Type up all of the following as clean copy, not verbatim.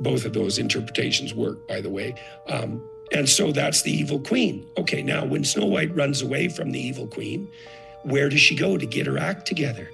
Both of those interpretations work, by the way. And so that's the evil queen. Okay, now when Snow White runs away from the evil queen, where does she go to get her act together?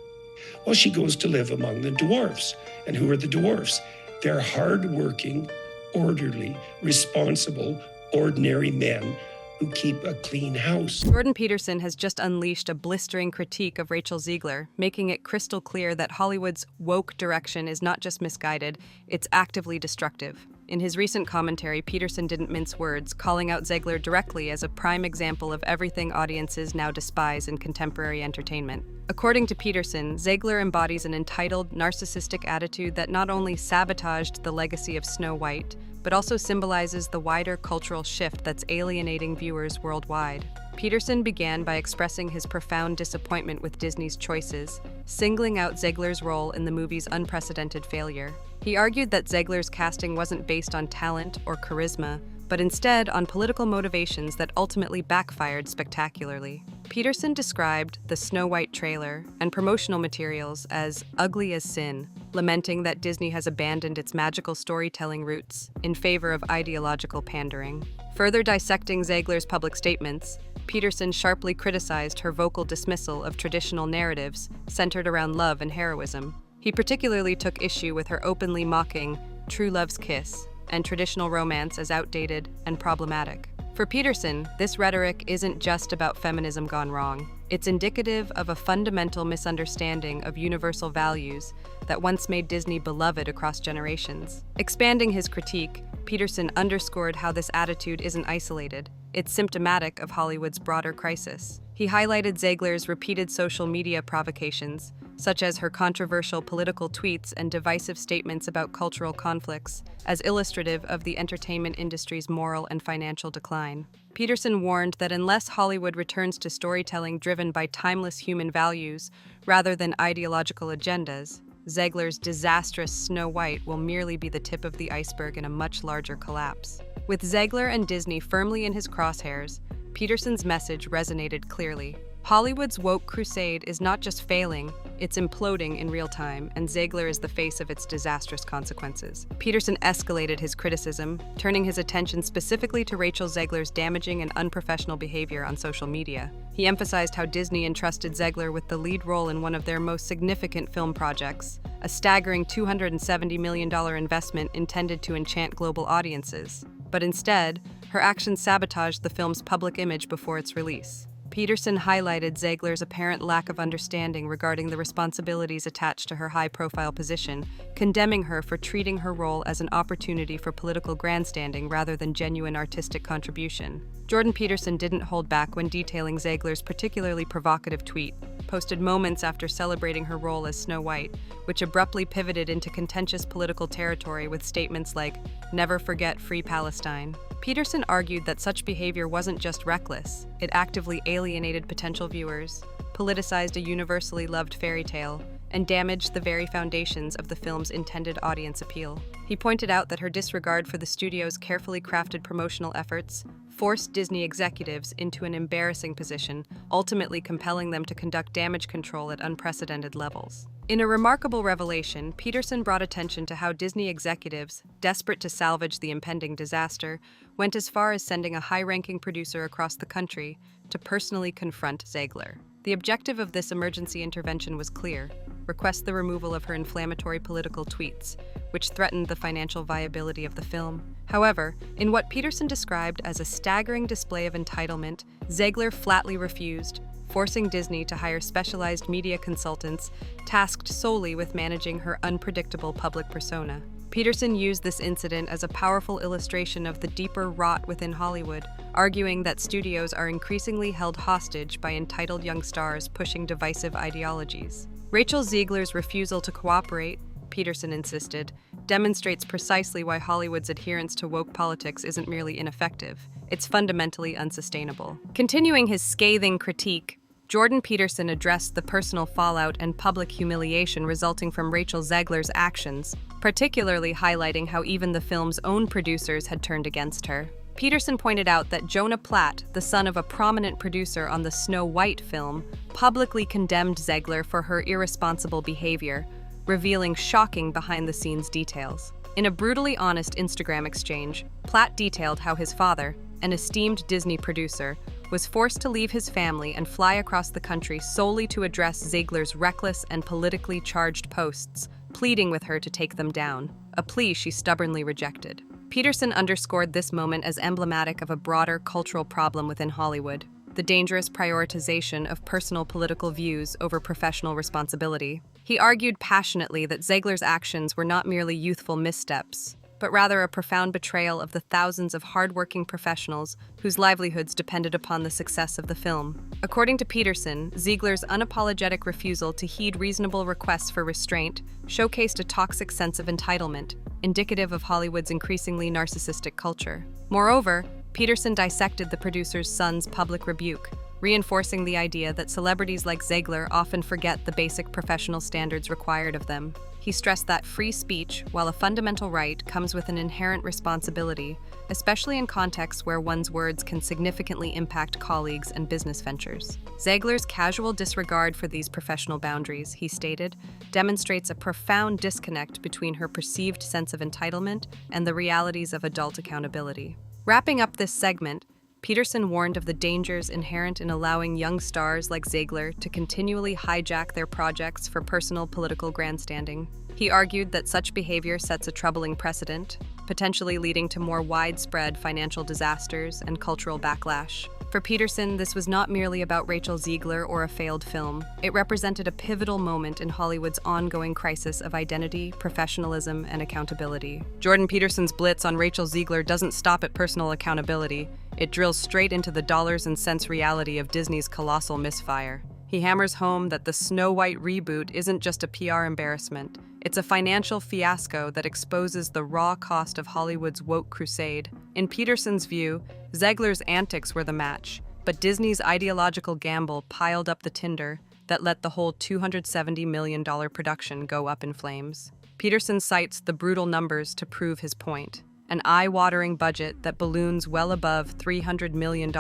Well, she goes to live among the dwarfs. And who are the dwarfs? They're hardworking, orderly, responsible, ordinary men who keep a clean house. Jordan Peterson has just unleashed a blistering critique of Rachel Zegler, making it crystal clear that Hollywood's woke direction is not just misguided, it's actively destructive. In his recent commentary, Peterson didn't mince words, calling out Zegler directly as a prime example of everything audiences now despise in contemporary entertainment. According to Peterson, Zegler embodies an entitled, narcissistic attitude that not only sabotaged the legacy of Snow White, but also symbolizes the wider cultural shift that's alienating viewers worldwide. Peterson began by expressing his profound disappointment with Disney's choices, singling out Zegler's role in the movie's unprecedented failure. He argued that Zegler's casting wasn't based on talent or charisma, but instead on political motivations that ultimately backfired spectacularly. Peterson described the Snow White trailer and promotional materials as ugly as sin, lamenting that Disney has abandoned its magical storytelling roots in favor of ideological pandering. Further dissecting Zegler's public statements, Peterson sharply criticized her vocal dismissal of traditional narratives centered around love and heroism. He particularly took issue with her openly mocking true love's kiss and traditional romance as outdated and problematic. For Peterson, this rhetoric isn't just about feminism gone wrong. It's indicative of a fundamental misunderstanding of universal values that once made Disney beloved across generations. Expanding his critique, Peterson underscored how this attitude isn't isolated. It's symptomatic of Hollywood's broader crisis. He highlighted Zegler's repeated social media provocations, such as her controversial political tweets and divisive statements about cultural conflicts, as illustrative of the entertainment industry's moral and financial decline. Peterson warned that unless Hollywood returns to storytelling driven by timeless human values rather than ideological agendas, Zegler's disastrous Snow White will merely be the tip of the iceberg in a much larger collapse. With Zegler and Disney firmly in his crosshairs, Peterson's message resonated clearly. Hollywood's woke crusade is not just failing, it's imploding in real time, and Zegler is the face of its disastrous consequences. Peterson escalated his criticism, turning his attention specifically to Rachel Zegler's damaging and unprofessional behavior on social media. He emphasized how Disney entrusted Zegler with the lead role in one of their most significant film projects, a staggering $270 million investment intended to enchant global audiences. But instead, her actions sabotaged the film's public image before its release. Peterson highlighted Zegler's apparent lack of understanding regarding the responsibilities attached to her high-profile position, condemning her for treating her role as an opportunity for political grandstanding rather than genuine artistic contribution. Jordan Peterson didn't hold back when detailing Zegler's particularly provocative tweet, posted moments after celebrating her role as Snow White, which abruptly pivoted into contentious political territory with statements like, "Never forget Free Palestine." Peterson argued that such behavior wasn't just reckless, it actively alienated potential viewers, politicized a universally loved fairy tale, and damaged the very foundations of the film's intended audience appeal. He pointed out that her disregard for the studio's carefully crafted promotional efforts forced Disney executives into an embarrassing position, ultimately compelling them to conduct damage control at unprecedented levels. In a remarkable revelation, Peterson brought attention to how Disney executives, desperate to salvage the impending disaster, went as far as sending a high-ranking producer across the country to personally confront Zegler. The objective of this emergency intervention was clear: request the removal of her inflammatory political tweets, which threatened the financial viability of the film. However, in what Peterson described as a staggering display of entitlement, Zegler flatly refused, forcing Disney to hire specialized media consultants tasked solely with managing her unpredictable public persona. Peterson used this incident as a powerful illustration of the deeper rot within Hollywood, arguing that studios are increasingly held hostage by entitled young stars pushing divisive ideologies. Rachel Zegler's refusal to cooperate, Peterson insisted, demonstrates precisely why Hollywood's adherence to woke politics isn't merely ineffective, it's fundamentally unsustainable. Continuing his scathing critique, Jordan Peterson addressed the personal fallout and public humiliation resulting from Rachel Zegler's actions, particularly highlighting how even the film's own producers had turned against her. Peterson pointed out that Jonah Platt, the son of a prominent producer on the Snow White film, publicly condemned Zegler for her irresponsible behavior, revealing shocking behind-the-scenes details. In a brutally honest Instagram exchange, Platt detailed how his father, an esteemed Disney producer, was forced to leave his family and fly across the country solely to address Zegler's reckless and politically charged posts, pleading with her to take them down, a plea she stubbornly rejected. Peterson underscored this moment as emblematic of a broader cultural problem within Hollywood, the dangerous prioritization of personal political views over professional responsibility. He argued passionately that Zegler's actions were not merely youthful missteps, but rather a profound betrayal of the thousands of hardworking professionals whose livelihoods depended upon the success of the film. According to Peterson, Zegler's unapologetic refusal to heed reasonable requests for restraint showcased a toxic sense of entitlement, indicative of Hollywood's increasingly narcissistic culture. Moreover, Peterson dissected the producer's son's public rebuke, reinforcing the idea that celebrities like Zegler often forget the basic professional standards required of them. He stressed that free speech, while a fundamental right, comes with an inherent responsibility, especially in contexts where one's words can significantly impact colleagues and business ventures. Zegler's casual disregard for these professional boundaries, he stated, demonstrates a profound disconnect between her perceived sense of entitlement and the realities of adult accountability. Wrapping up this segment, Peterson warned of the dangers inherent in allowing young stars like Zegler to continually hijack their projects for personal political grandstanding. He argued that such behavior sets a troubling precedent, potentially leading to more widespread financial disasters and cultural backlash. For Peterson, this was not merely about Rachel Zegler or a failed film. It represented a pivotal moment in Hollywood's ongoing crisis of identity, professionalism, and accountability. Jordan Peterson's blitz on Rachel Zegler doesn't stop at personal accountability. It drills straight into the dollars and cents reality of Disney's colossal misfire. He hammers home that the Snow White reboot isn't just a PR embarrassment. It's a financial fiasco that exposes the raw cost of Hollywood's woke crusade. In Peterson's view, Zegler's antics were the match, but Disney's ideological gamble piled up the tinder that let the whole $270 million production go up in flames. Peterson cites the brutal numbers to prove his point. An eye-watering budget that balloons well above $300 million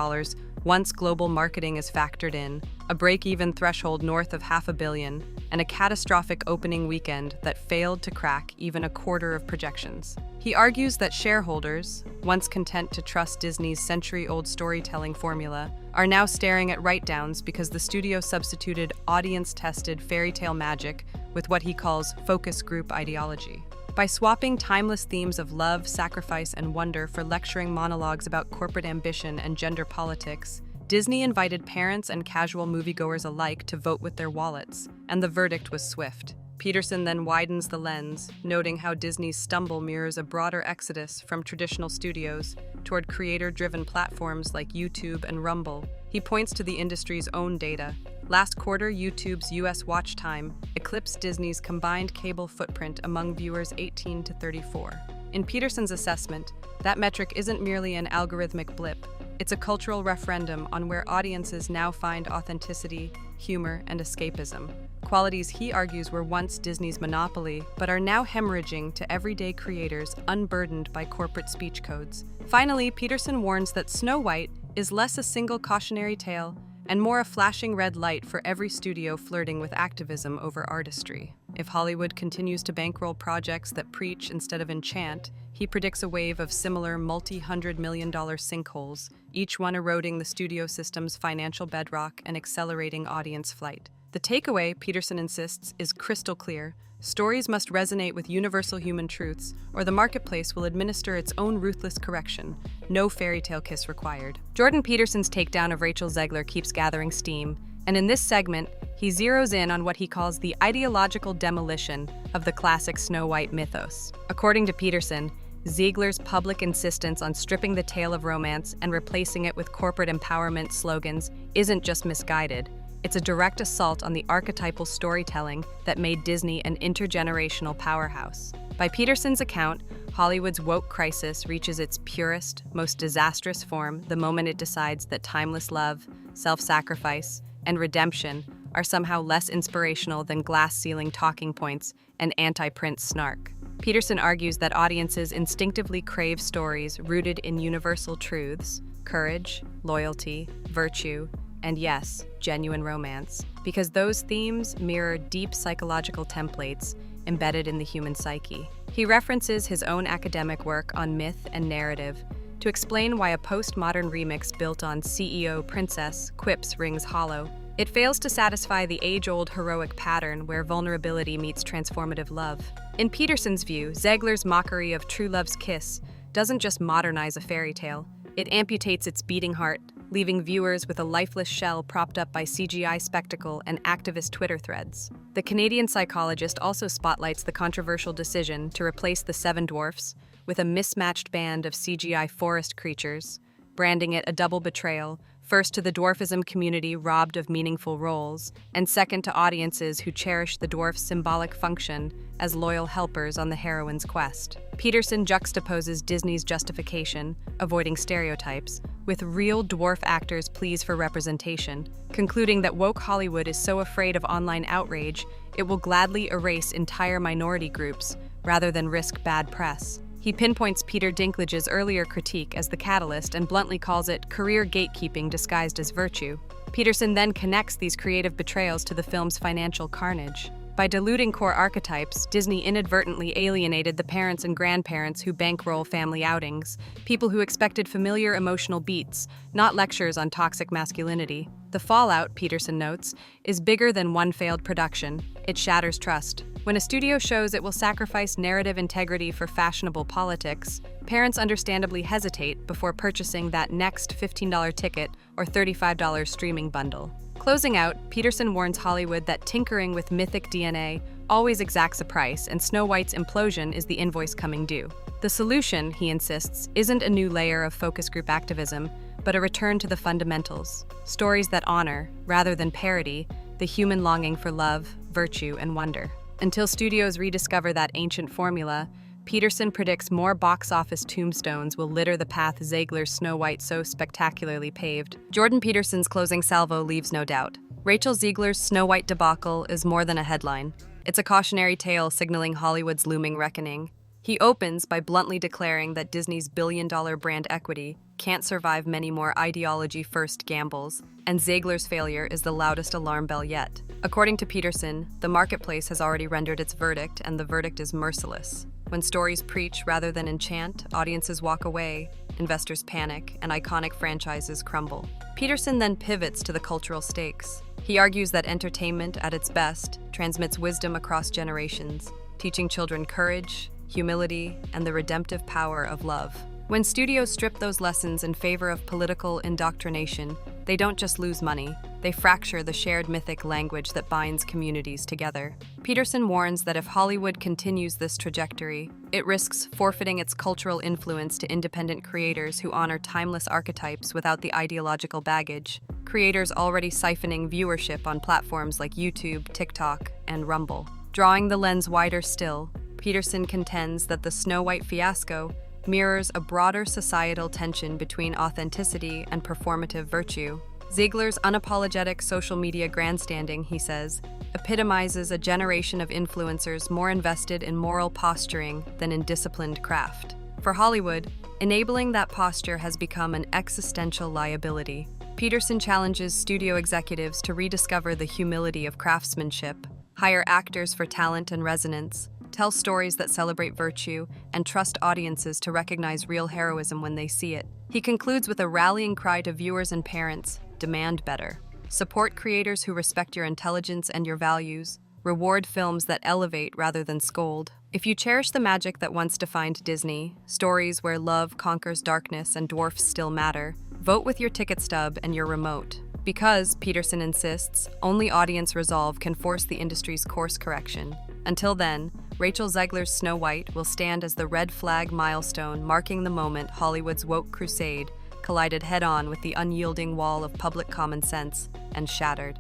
once global marketing is factored in, a break-even threshold north of $500 million, and a catastrophic opening weekend that failed to crack even a quarter of projections. He argues that shareholders, once content to trust Disney's century-old storytelling formula, are now staring at write-downs because the studio substituted audience-tested fairy tale magic with what he calls focus group ideology. By swapping timeless themes of love, sacrifice, and wonder for lecturing monologues about corporate ambition and gender politics, Disney invited parents and casual moviegoers alike to vote with their wallets, and the verdict was swift. Peterson then widens the lens, noting how Disney's stumble mirrors a broader exodus from traditional studios toward creator-driven platforms like YouTube and Rumble. He points to the industry's own data. Last quarter, YouTube's US watch time eclipsed Disney's combined cable footprint among viewers 18 to 34. In Peterson's assessment, that metric isn't merely an algorithmic blip. It's a cultural referendum on where audiences now find authenticity, humor, and escapism. Qualities he argues were once Disney's monopoly, but are now hemorrhaging to everyday creators unburdened by corporate speech codes. Finally, Peterson warns that Snow White is less a single cautionary tale and more a flashing red light for every studio flirting with activism over artistry. If Hollywood continues to bankroll projects that preach instead of enchant, he predicts a wave of similar multi-hundred-million-dollar sinkholes, each one eroding the studio system's financial bedrock and accelerating audience flight. The takeaway, Peterson insists, is crystal clear. Stories must resonate with universal human truths, or the marketplace will administer its own ruthless correction. No fairy tale kiss required. Jordan Peterson's takedown of Rachel Zegler keeps gathering steam, and in this segment, he zeroes in on what he calls the ideological demolition of the classic Snow White mythos. According to Peterson, Zegler's public insistence on stripping the tale of romance and replacing it with corporate empowerment slogans isn't just misguided. It's a direct assault on the archetypal storytelling that made Disney an intergenerational powerhouse. By Peterson's account, Hollywood's woke crisis reaches its purest, most disastrous form the moment it decides that timeless love, self-sacrifice, and redemption are somehow less inspirational than glass-ceiling talking points and anti-Prince snark. Peterson argues that audiences instinctively crave stories rooted in universal truths, courage, loyalty, virtue, and yes, genuine romance, because those themes mirror deep psychological templates embedded in the human psyche. He references his own academic work on myth and narrative to explain why a postmodern remix built on CEO Princess quips rings hollow. It fails to satisfy the age-old heroic pattern where vulnerability meets transformative love. In Peterson's view, Zegler's mockery of true love's kiss doesn't just modernize a fairy tale, it amputates its beating heart, leaving viewers with a lifeless shell propped up by CGI spectacle and activist Twitter threads. The Canadian psychologist also spotlights the controversial decision to replace the Seven Dwarfs with a mismatched band of CGI forest creatures, branding it a double betrayal, first to the dwarfism community robbed of meaningful roles, and second to audiences who cherish the dwarf's symbolic function as loyal helpers on the heroine's quest. Peterson juxtaposes Disney's justification, avoiding stereotypes, with real dwarf actors' pleas for representation, concluding that woke Hollywood is so afraid of online outrage, it will gladly erase entire minority groups rather than risk bad press. He pinpoints Peter Dinklage's earlier critique as the catalyst and bluntly calls it career gatekeeping disguised as virtue. Peterson then connects these creative betrayals to the film's financial carnage. By diluting core archetypes, Disney inadvertently alienated the parents and grandparents who bankroll family outings, people who expected familiar emotional beats, not lectures on toxic masculinity. The fallout, Peterson notes, is bigger than one failed production. It shatters trust. When a studio shows it will sacrifice narrative integrity for fashionable politics, parents understandably hesitate before purchasing that next $15 ticket or $35 streaming bundle. Closing out, Peterson warns Hollywood that tinkering with mythic DNA always exacts a price, and Snow White's implosion is the invoice coming due. The solution, he insists, isn't a new layer of focus group activism, but a return to the fundamentals. Stories that honor, rather than parody, the human longing for love, virtue, and wonder. Until studios rediscover that ancient formula, Peterson predicts more box office tombstones will litter the path Zegler's Snow White so spectacularly paved. Jordan Peterson's closing salvo leaves no doubt. Rachel Zegler's Snow White debacle is more than a headline. It's a cautionary tale signaling Hollywood's looming reckoning. He opens by bluntly declaring that Disney's billion-dollar brand equity can't survive many more ideology-first gambles, and Zegler's failure is the loudest alarm bell yet. According to Peterson, the marketplace has already rendered its verdict, and the verdict is merciless. When stories preach rather than enchant, audiences walk away, investors panic, and iconic franchises crumble. Peterson then pivots to the cultural stakes. He argues that entertainment, at its best, transmits wisdom across generations, teaching children courage, humility, and the redemptive power of love. When studios strip those lessons in favor of political indoctrination, they don't just lose money, they fracture the shared mythic language that binds communities together. Peterson warns that if Hollywood continues this trajectory, it risks forfeiting its cultural influence to independent creators who honor timeless archetypes without the ideological baggage, creators already siphoning viewership on platforms like YouTube, TikTok, and Rumble. Drawing the lens wider still, Peterson contends that the Snow White fiasco mirrors a broader societal tension between authenticity and performative virtue. Zegler's unapologetic social media grandstanding, he says, epitomizes a generation of influencers more invested in moral posturing than in disciplined craft. For Hollywood, enabling that posture has become an existential liability. Peterson challenges studio executives to rediscover the humility of craftsmanship, hire actors for talent and resonance, tell stories that celebrate virtue, and trust audiences to recognize real heroism when they see it. He concludes with a rallying cry to viewers and parents: demand better. Support creators who respect your intelligence and your values. Reward films that elevate rather than scold. If you cherish the magic that once defined Disney, stories where love conquers darkness and dwarfs still matter, vote with your ticket stub and your remote. Because, Peterson insists, only audience resolve can force the industry's course correction. Until then, Rachel Zegler's Snow White will stand as the red flag milestone marking the moment Hollywood's woke crusade collided head-on with the unyielding wall of public common sense and shattered.